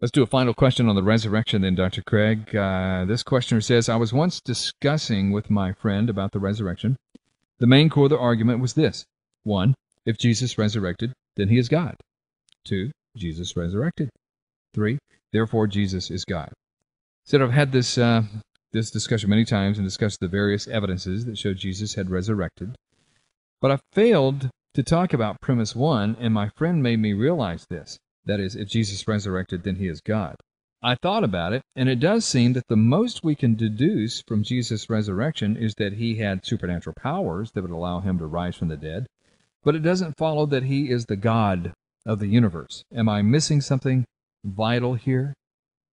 Let's do a final question on the resurrection then, Dr. Craig. This questioner says, I was once discussing with my friend about the resurrection. The main core of the argument was this. 1, if Jesus resurrected, then he is God. 2, Jesus resurrected. 3, therefore Jesus is God. Said I've had this discussion many times and discussed the various evidences that show Jesus had resurrected. But I failed to talk about premise 1, and my friend made me realize this. That is, if Jesus resurrected, then he is God. I thought about it, and it does seem that the most we can deduce from Jesus' resurrection is that he had supernatural powers that would allow him to rise from the dead, but it doesn't follow that he is the God of the universe. Am I missing something vital here?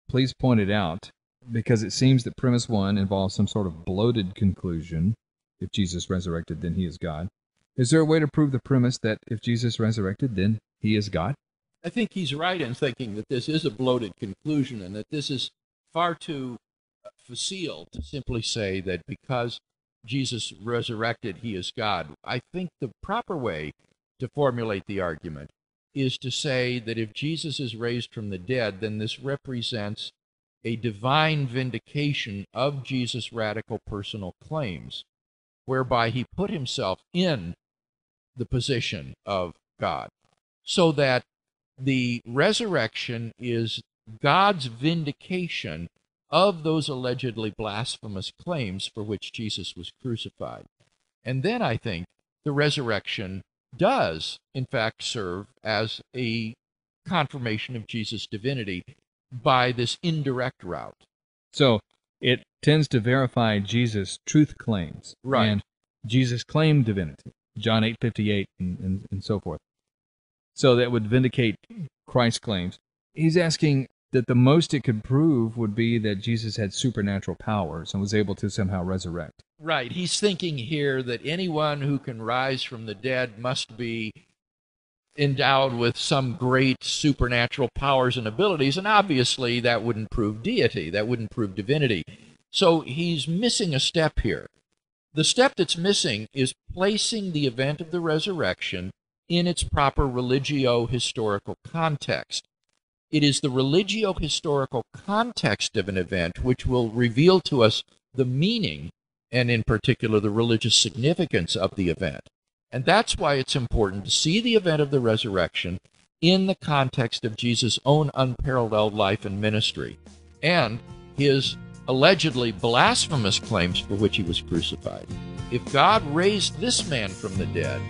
Please point it out, because it seems that premise 1 involves some sort of bloated conclusion. If Jesus resurrected, then he is God. Is there a way to prove the premise that if Jesus resurrected, then he is God? I think he's right in thinking that this is a bloated conclusion and that this is far too facile to simply say that because Jesus resurrected, he is God. I think the proper way to formulate the argument is to say that if Jesus is raised from the dead, then this represents a divine vindication of Jesus' radical personal claims, whereby he put himself in the position of God, so that the resurrection is God's vindication of those allegedly blasphemous claims for which Jesus was crucified. And then I think the resurrection does, in fact, serve as a confirmation of Jesus' divinity by this indirect route. So it tends to verify Jesus' truth claims. Right. And Jesus claimed divinity, John 8:58 and so forth. So that would vindicate Christ's claims. He's asking that the most it could prove would be that Jesus had supernatural powers and was able to somehow resurrect. Right. He's thinking here that anyone who can rise from the dead must be endowed with some great supernatural powers and abilities, and obviously that wouldn't prove deity, that wouldn't prove divinity. So he's missing a step here. The step that's missing is placing the event of the resurrection in its proper religio-historical context. It is the religio-historical context of an event which will reveal to us the meaning, and in particular the religious significance of the event. And that's why it's important to see the event of the resurrection in the context of Jesus' own unparalleled life and ministry, and his allegedly blasphemous claims for which he was crucified. If God raised this man from the dead,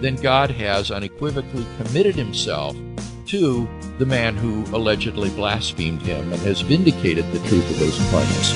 then God has unequivocally committed himself to the man who allegedly blasphemed him and has vindicated the truth of those claims.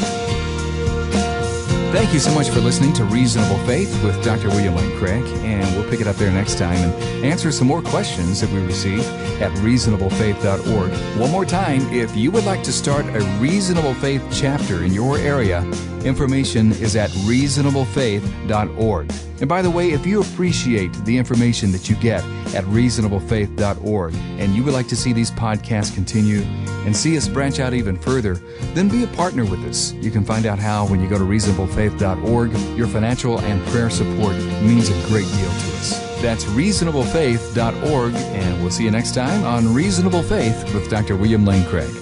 Thank you so much for listening to Reasonable Faith with Dr. William Lane Craig, and we'll pick it up there next time and answer some more questions that we receive at reasonablefaith.org. One more time, if you would like to start a Reasonable Faith chapter in your area, information is at reasonablefaith.org. And by the way, if you appreciate the information that you get at reasonablefaith.org and you would like to see these podcasts continue and see us branch out even further, then be a partner with us. You can find out how when you go to reasonablefaith.org. Your financial and prayer support means a great deal to us. That's reasonablefaith.org, and we'll see you next time on Reasonable Faith with Dr. William Lane Craig.